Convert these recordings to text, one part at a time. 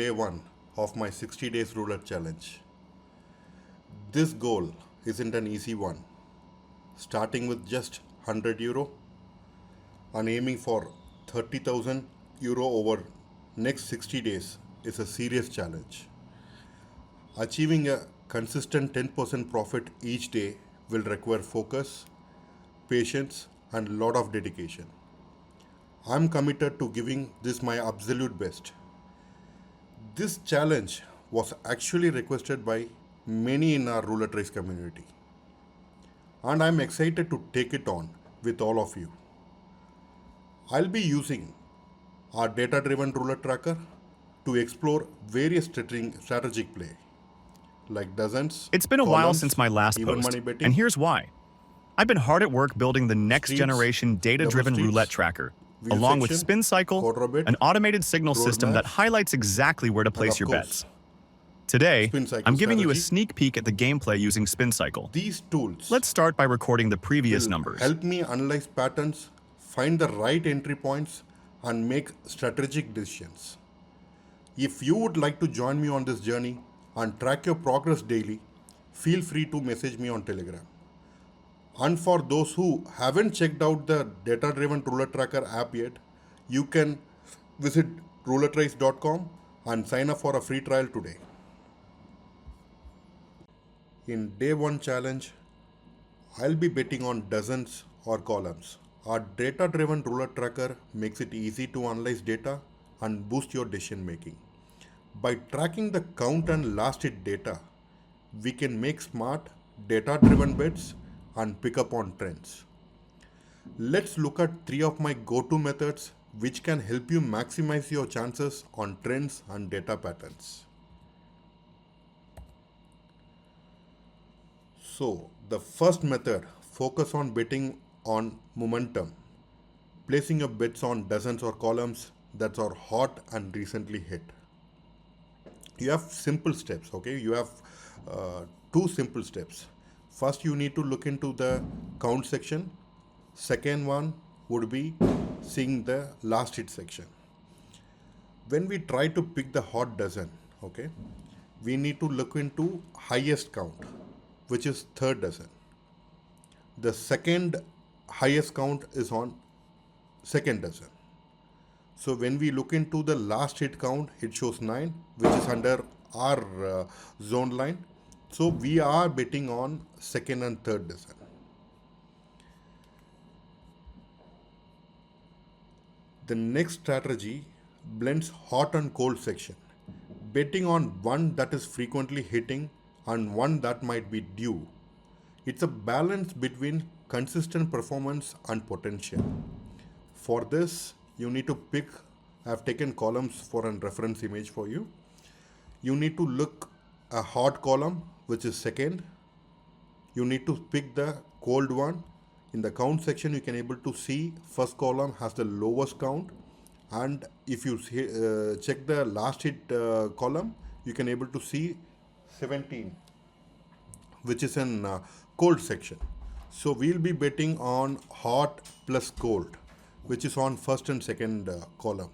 day 1 of my 60 days roulette challenge. This goal isn't an easy one. Starting with just €100 and aiming for 30,000 euro over next 60 days is a serious challenge. Achieving a consistent 10% profit each day will require focus, patience, and a lot of dedication. I'm committed to giving this my absolute best. This challenge was actually requested by many in our roulette race community, and I'm excited to take it on with all of you. I'll be using our data-driven roulette tracker to explore various strategic play like dozens, It's been a while since columns, my last even post, money and betting, here's why. I've been hard at work building the next streets, generation double data-driven roulette streets, tracker, wheel along with section, Spin Cycle, quarter bet, an automated signal system that roadmaps, highlights exactly where to and place of your course, bets. Today, spin cycle I'm giving you a strategy. sneak peek at the gameplay using Spin Cycle. These tools Let's start by recording the previous will numbers. help me analyze patterns, find the right entry points, and make strategic decisions. If you would like to join me on this journey and track your progress daily, feel free to message me on Telegram. And for those who haven't checked out the Data Driven Roulette Tracker app yet, you can visit roulettrace.com and sign up for a free trial today. In day 1 challenge, I'll be betting on dozens or columns. Our data driven roulette tracker makes it easy to analyze data and boost your decision making. By tracking the count and last hit data, we can make smart data driven bets and pick up on trends. Let's look at 3 of my go to methods which can help you maximize your chances on trends and data patterns. So, the first method, focus on betting on momentum, placing your bets on dozens or columns that are hot and recently hit. You have simple steps, okay? You have two simple steps. First, you need to look into the count section. Second one would be seeing the last hit section. When we try to pick the hot dozen, okay, we need to look into highest count, which is third dozen. The second highest count is on second dozen. So when we look into the last hit count, it shows 9, which is under our zone line. So we are betting on second and third dozen. The next strategy blends hot and cold section, betting on one that is frequently hitting and one that might be due. It's a balance between consistent performance and potential. For this, you need to pick, I've taken columns for a reference image for you. You need to look a hot column, which is second. You need to pick the cold one. In the count section, you can able to see first column has the lowest count, and if you check the last hit column, you can able to see 17, which is in cold section. So we'll be betting on hot plus cold, which is on first and second column.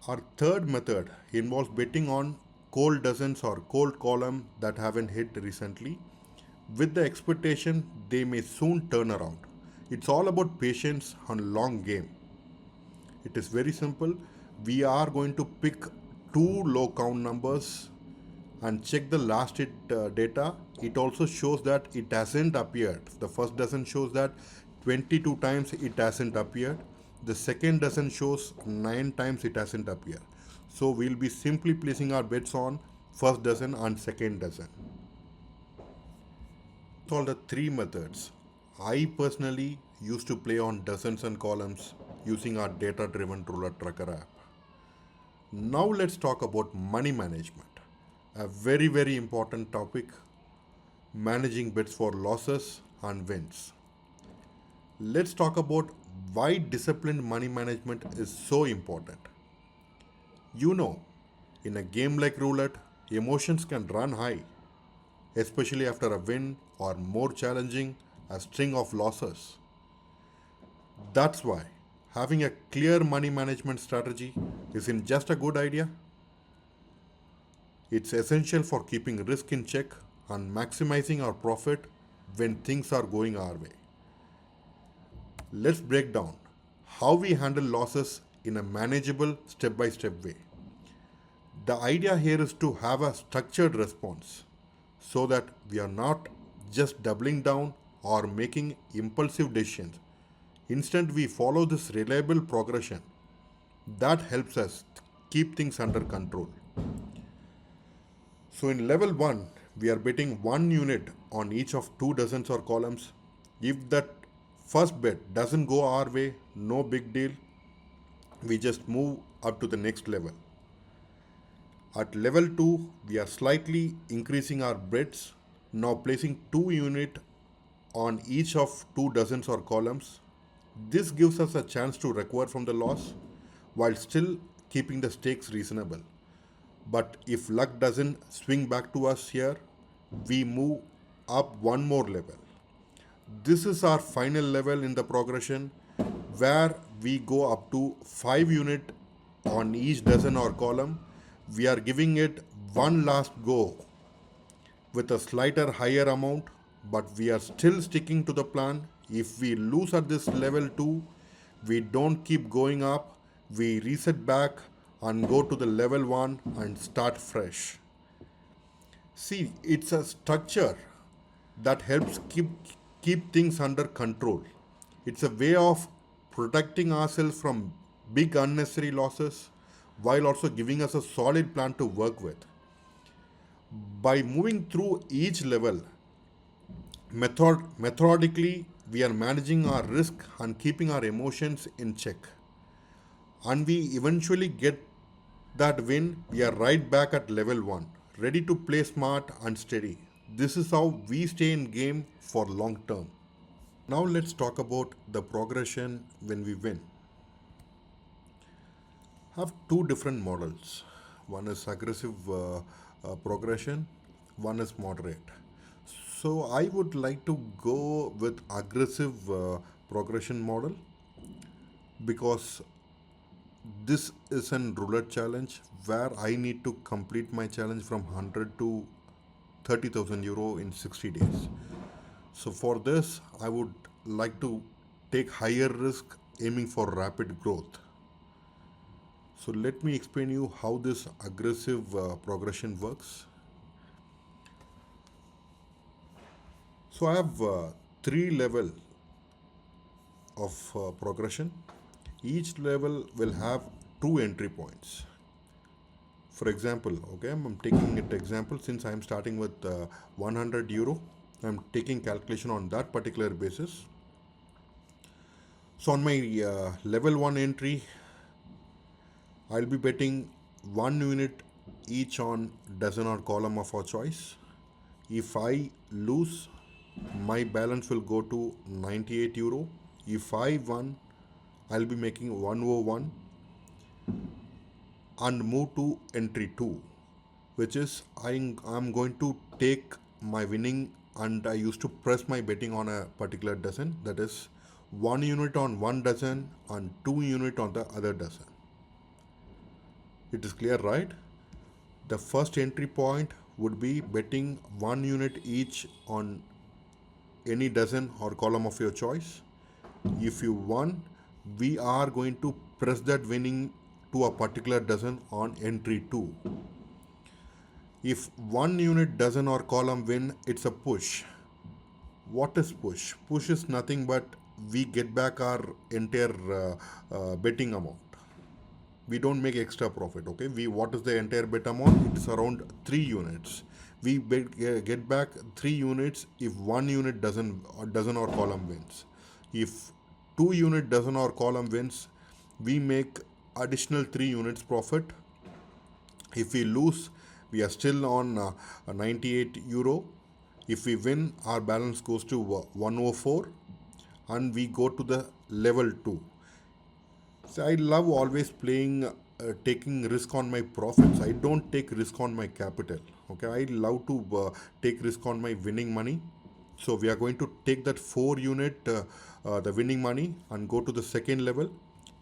Our third method involves betting on cold dozens or cold column that haven't hit recently with the expectation they may soon turn around. It's all about patience and long game. It is very simple. We are going to pick two low count numbers and check the last hit data. It also shows that it hasn't appeared. The first dozen shows that 22 times it hasn't appeared. The second dozen shows 9 times it hasn't appeared. So we'll be simply placing our bets on first dozen and second dozen. These are the three methods. I personally used to play on dozens and columns using our data-driven roulette tracker app. Now let's talk about money management. A very, very important topic, managing bets for losses and wins. Let's talk about why disciplined money management is so important. You know, in a game like roulette, emotions can run high, especially after a win or more challenging, a string of losses. That's why having a clear money management strategy isn't just a good idea, it's essential for keeping risk in check and maximizing our profit when things are going our way. Let's break down how we handle losses in a manageable step by step way. The idea here is to have a structured response so that we are not just doubling down or making impulsive decisions. Instead, we follow this reliable progression that helps us keep things under control. So in level 1, we are betting 1 unit on each of 2 dozens or columns. If that first bet doesn't go our way, no big deal. We just move up to the next level. At level 2, we are slightly increasing our bets, now placing 2 units on each of 2 dozens or columns. This gives us a chance to recover from the loss while still keeping the stakes reasonable. But if luck doesn't swing back to us here, we move up one more level. This is our final level in the progression where we go up to 5 units on each dozen or column. We are giving it one last go with a slighter higher amount, but we are still sticking to the plan. If we lose at this level 2, we don't keep going up, we reset back and go to the level 1 and start fresh. See, it's a structure that helps keep things under control. It's a way of protecting ourselves from big unnecessary losses while also giving us a solid plan to work with. By moving through each level methodically, we are managing our risk and keeping our emotions in check. And we eventually get that win, we are right back at level 1, ready to play smart and steady. This is how we stay in game for long term. Now let's talk about the progression when we win. Have two different models. One is aggressive progression, one is moderate. So I would like to go with aggressive progression model because this is an roulette challenge where I need to complete my challenge from 100 to 30,000 euro in 60 days. So for this, I would like to take higher risk aiming for rapid growth. So let me explain you how this aggressive progression works. So I have three level of progression. Each level will have two entry points. For example, okay, I'm taking it example since I'm starting with 100 euro. I'm taking calculation on that particular basis. So on my level 1 entry, I'll be betting 1 unit each on dozen or column of our choice. If I lose, my balance will go to 98 euro. If I won, I'll be making 101 and move to entry 2, which is I'm going to take my winning and I used to press my betting on a particular dozen, that is 1 unit on one dozen and 2 unit on the other dozen. It is clear, right? The first entry point would be betting 1 unit each on any dozen or column of your choice. If you won, we are going to press that winning to a particular dozen on entry 2. If 1 unit dozen or column win, it's a push. What is push? Push is nothing but we get back our entire betting amount. We don't make extra profit. Okay, what is the entire bet amount? It's around 3 units. We get back 3 units if 1 unit dozen or column wins. If 2 unit dozen or column wins, we make additional 3 units profit. If we lose, we are still on 98 euro. If we win, our balance goes to 104 and we go to the level 2. So I love always playing, taking risk on my profits. I don't take risk on my capital. Okay, I love to take risk on my winning money. So we are going to take that 4 unit, the winning money, and go to the second level.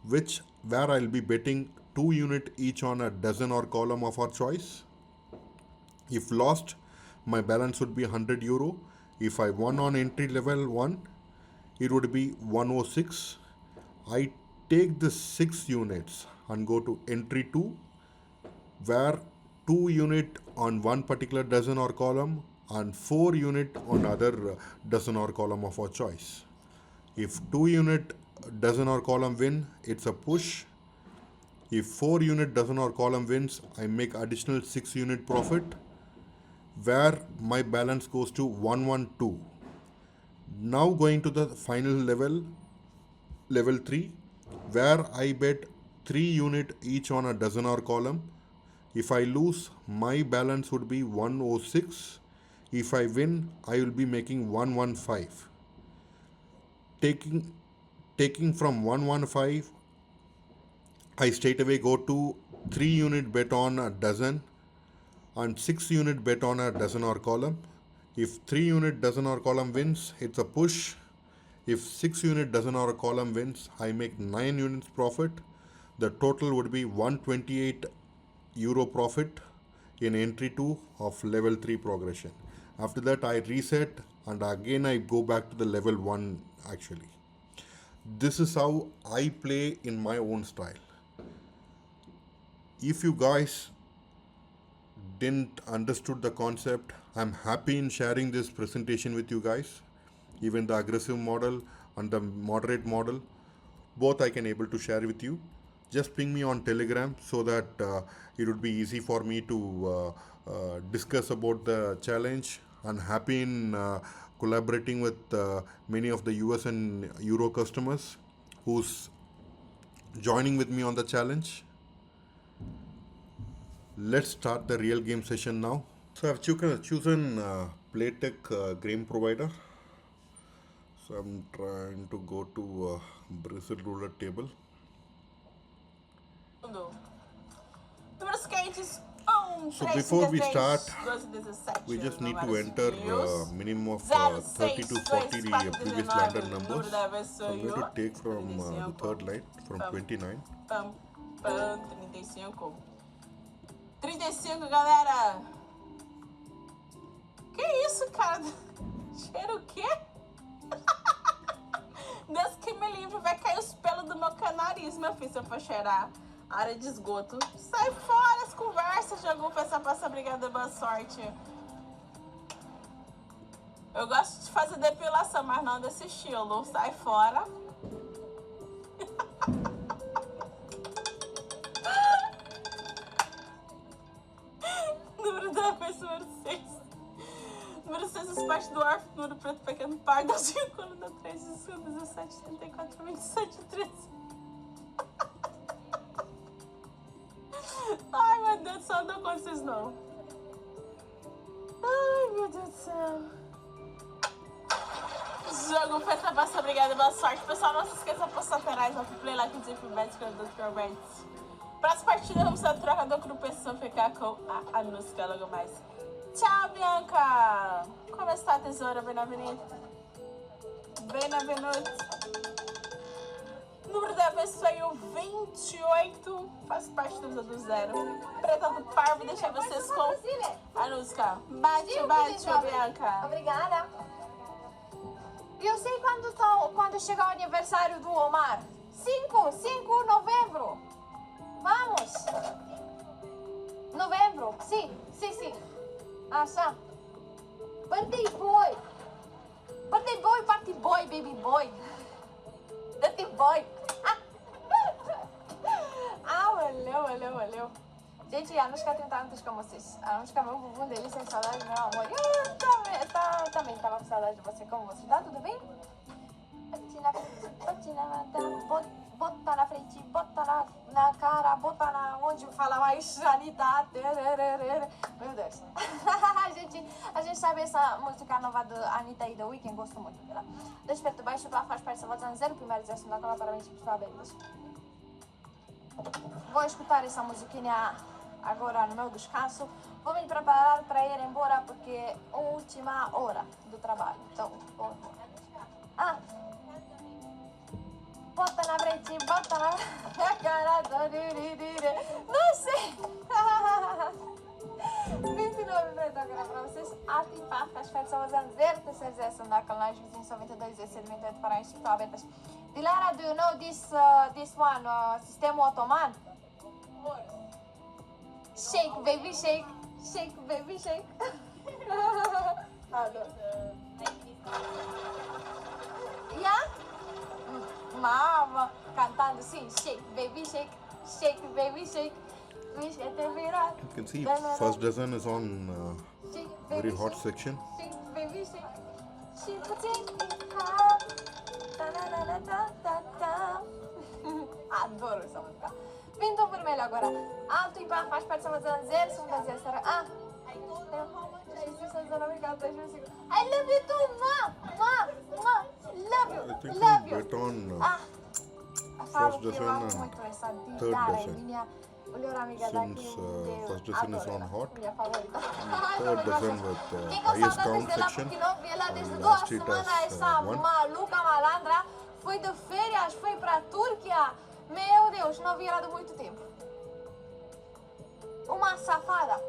where I'll be betting 2 unit each on a dozen or column of our choice. If lost, my balance would be €100. If I won on entry level 1, it would be 106. I take the 6 units and go to entry 2, where 2 unit on one particular dozen or column and 4 unit on other dozen or column of our choice. If 2 unit dozen or column win, it's a push. If 4 unit dozen or column wins, I make additional 6 unit profit, where my balance goes to 112. Now going to the final level, level 3, where I bet 3 unit each on a dozen or column. If I lose, my balance would be 106. If I win, I will be making 115. Taking from 115, I straight away go to 3 unit bet on a dozen and 6 unit bet on a dozen or column. If 3 unit dozen or column wins, it's a push. If 6 unit dozen or column wins, I make 9 units profit. The total would be €128 profit in entry 2 of level 3 progression. After that, I reset and again I go back to the level 1 actually. This is how I play in my own style. If you guys didn't understood the concept, I'm happy in sharing this presentation with you guys. Even the aggressive model and the moderate model, both I can able to share with you. Just ping me on Telegram so that it would be easy for me to discuss about the challenge. I'm happy in collaborating with many of the US and Euro customers who's joining with me on the challenge. Let's start the real game session now. So I've chosen Playtech game provider. So I'm trying to go to Brazil roulette table. So before we start, we just need to enter minimum of 30 to 40 the previous lander numbers. So I'm going to take from the third line, from 29. 35, galera! Que isso, cara? Cheiro o quê? Deus que me livre, vai cair os pelos do meu nariz, meu filho, se eu for cheirar área de esgoto. Sai fora as conversas de algum pensar pra essa brigada, boa sorte. Eu gosto de fazer depilação, mas não desse estilo. Sai fora. Número da vez, número 6. Número 6, os pais do órfão, número preto, pequeno, pardo, 5, coluna 3, 17, 34, 27, 13. Ai, meu Deus do céu, não conto vocês não. Ai, meu Deus do céu. Jogo, festa, basta, obrigada, boa sorte. Pessoal, não se esqueça de postar canais, no play, like, dizer, bet, escrever, Próxima partida, vamos ter trocador com o pessoal ficar com a música logo mais. Tchau, Bianca! Como está, tesoura? Bem na avenida? Bem na avenida. Número da vez foi o 28. Faz parte do zero. Preta do Parvo, deixa vocês com a música. Bate, Bianca. Obrigada. Eu sei quando chega o aniversário do Omar. 5 de novembro. Vamos! Novembro, sim. Așa. Birthday boy, party boy, baby boy. Dirty boy. Aoleu. Gente, a Anushka tem tantos como vocês. A Anushka, meu bumbum delícia, saudade, meu amor. Eu também estava com saudade de você, como você. Tá tudo bem? Bota na frente, bota na cara, bota na onde fala mais Anitta. Meu Deus. a gente sabe essa música nova da Anitta e do Weeknd, gosto muito dela. Desperto baixo, lá faz parte da zero primeiro exército na cola, parabéns para os Vou escutar essa musiquinha agora no meu descanso. Vou me preparar para ir embora porque é a última hora do trabalho. Então, vou embora. bota na frente, bota na cara. Não sei. 29 minutos agora pra vocês. Alto e par, as férias são fazendo 0, terceiro essa na canal, vizinho só 22, esse elemento para instituto abertas. Dilara, do you know this one, sistema otoman? Shake, baby, shake. Shake, baby, shake. Yeah? Mama, cantando sim. Shake, baby, shake. Shake, baby, shake. You can see first dozen is on very hot section. Shake, baby, shake. Shake, baby, adoro essa música. Pinto vermelho agora. Alto e par, faz parte da zona 0, segunda zero, será? I love you too, ma. Love you. I think Love we you. bet on Falo first que eu dozen amo and muito essa third Dilara, é dozen. minha melhor amiga Since, daqui. first dozen is on hot, Minha favorita. third dozen with Quem com highest saudades count dela section. porque não vi ela desde Last 2 it semanas, as, essa one. maluca malandra foi de férias, foi pra Turquia. Meu Deus, não vi ela de muito tempo. Uma safada.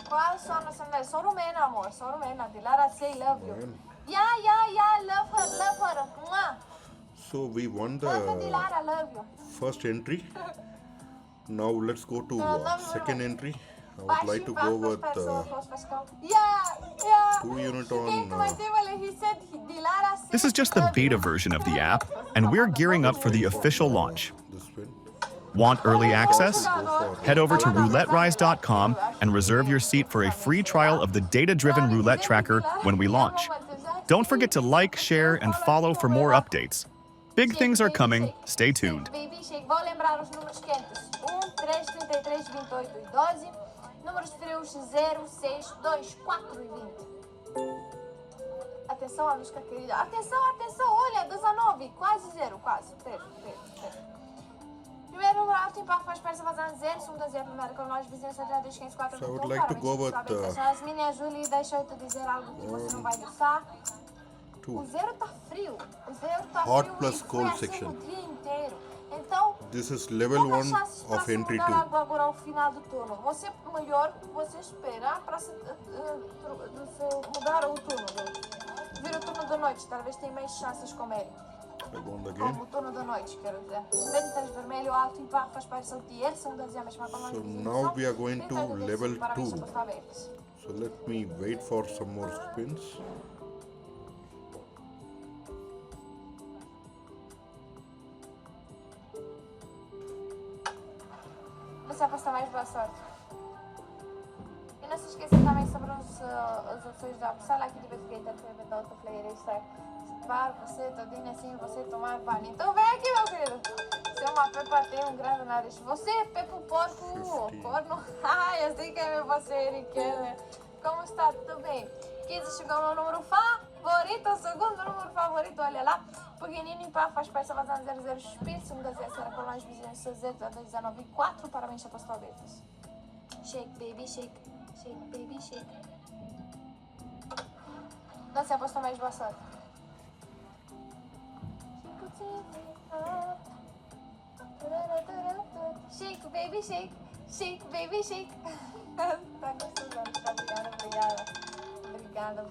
Qual sua nacionalidade? Sou rumena, amor, sou rumena. Dilara, say love you. Yeah, love her. Mwah. So we won Love the Dilara, love you. first entry. Now let's go to second entry. I would like to go with Yeah. 2 unit He came to my on table and he said, Dilara said, This is just the love you. beta version of the app, and we're gearing up for the official launch. this win. Want early access? Head over to rouletterise.com and reserve your seat for a free trial of the Data-Driven Roulette Tracker when we launch. Don't forget to like, share, and follow for more updates. Big things are coming. Stay tuned. Baby shake. Vou lembrar os números quentes. 1, 3, 33, 28 e 12. Números frios 0, 6, 2, 4 e 20. Atenção, Anushka querida. Atenção. Olha, 19. Quase 0, quase. Perto. Primeiro número alto em par faz parte da 0, segunda 0, primeiro com nós, vizinhos, 7, 2, 15, 4, So I would 21, like to go with Jasmine, Julie, deixa eu te dizer algo que você não vai gostar. O 2. zero tá frio. O zero tá Hot frio plus e foi cold assim section. o dia inteiro. Então, This is level poucas 1 chances para of se entry mudar 2. algo agora ao final do turno. Melhor você esperar para se mudar o turno. Vir o turno da noite, talvez tenha mais chances com ele. I won the Como game. o turno da noite, quero dizer. 23 vermelho, alto e par faz parte do tier, segunda dezena, mesma com nós. So now we are going to level 2. So let me wait for some more spins. Você aposta mais, boa sorte. E não se esqueça também sobre as opções da apostar lá que de vez em quando da outra player está para você todinho assim, você tomar banho. Então vem aqui, meu querido. Se uma pepa tem um grande nariz, você é pepa porco, corno. Ai, eu sei quem é você, Eriquele. Como está? Tudo bem? 15 chegou no número favorito, o segundo número favorito, olha lá. Pequenino e pá, faz parte da 00 Spin, segunda zero, será com nós vizinhos 19 e 4, parabéns, apostou abertas. Shake, baby, shake. Shake, baby, shake. Não se apostou mais, boa sorte. Shake, baby, shake. Shake, baby, shake. Tá gostosando, tá? Obrigada.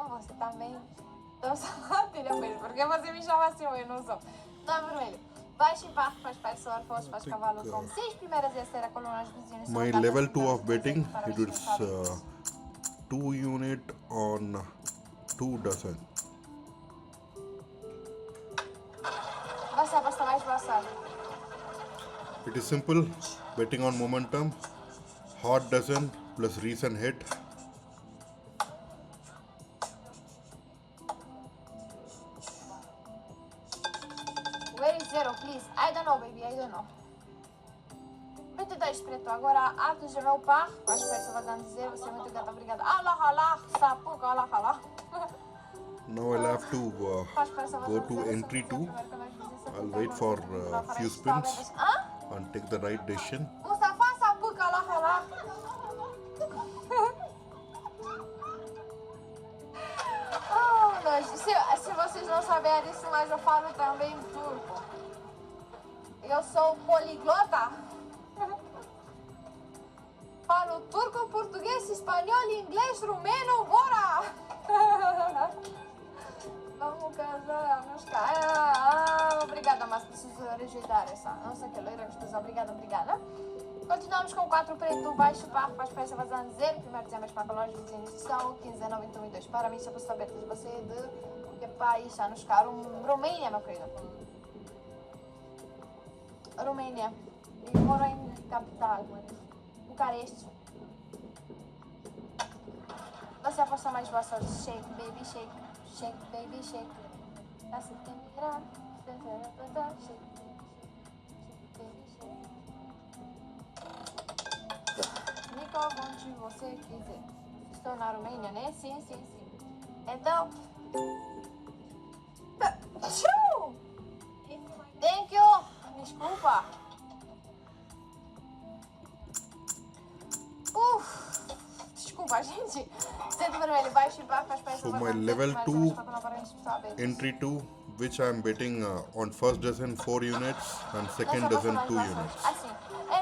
Você também. Então, só tira mesmo, porque você me chama assim, eu não sou. Não, vermelho. Baixo e par, faz parte só, faz cavalo com 6 primeiras vezes será com nós vizinhos. My level 2 of betting, it is 2 unit on 2 dozen. Você aposta mais, boa sorte. It is simple, betting on momentum, hot dozen plus recent hit. Where is zero, please? I don't know, baby, I don't know. 22 preto, agora altos de meu par, as peças vazando dizer, você é muito gata, obrigada. Allah, sapuca, Allah. Now I'll have to go to entry 2. I'll wait for a few spins and take the right decision. Mustafa, sapuca, Allah. Oh, Mas se vocês não saberem isso, mas eu falo também turco. Eu sou poliglota. Falo turco, português, espanhol, inglês, rumeno, bora! Vamos casar, meus caras. Obrigada, mas preciso rejeitar essa. Não sei que loira gostosa. Obrigada. Continuamos com 4 preto, baixo, par, faz peça, vazando, 0. Primeiro dizemos para colónias de iniciação, 15, 19, 21 e 2. Para mim, já posso saber de você de que país está nos caros? Romênia, meu querido. Romênia. E moro em capital, Bucareste. Você aposta mais boa sorte. Shake, baby, shake. Shake, baby, shake. Assim tem que virar. Shake, baby, shake. Nico, onde você quiser. Estou na Romênia, né? Sim. Então... Thank you! Desculpa. Desculpa, gente. Centro vermelho, baixo e baixo, faz peça. So my level 2 entry 2, which I am betting on first dozen 4 units and second dozen 2 units. Assim,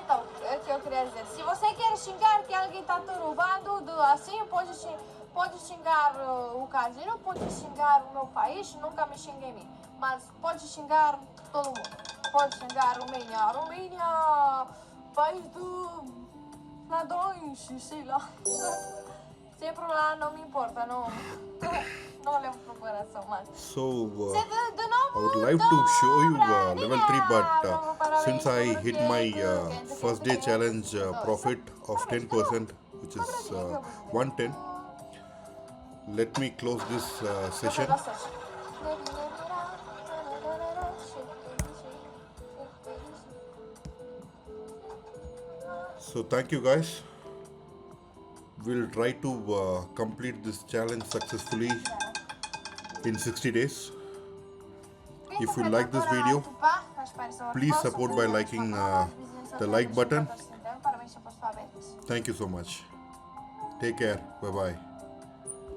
então, é o que eu queria dizer. Se você quer xingar que alguém está te roubando, assim, pode xingar o casino, pode xingar o meu país, nunca me xingue em mim. Mas pode xingar todo mundo. Pode xingar a Romênia, país do... ladrões, sei lá. Sempre lá não me importa, não levo pro coração, mas... So, de novo, I would like to show you level 3, but since I hit my first day challenge profit of 10%, which is 110, let me close this session. So thank you guys. We'll try to complete this challenge successfully in 60 days. If you like this video, please support by liking the like button. Thank you so much. Take care. Bye bye.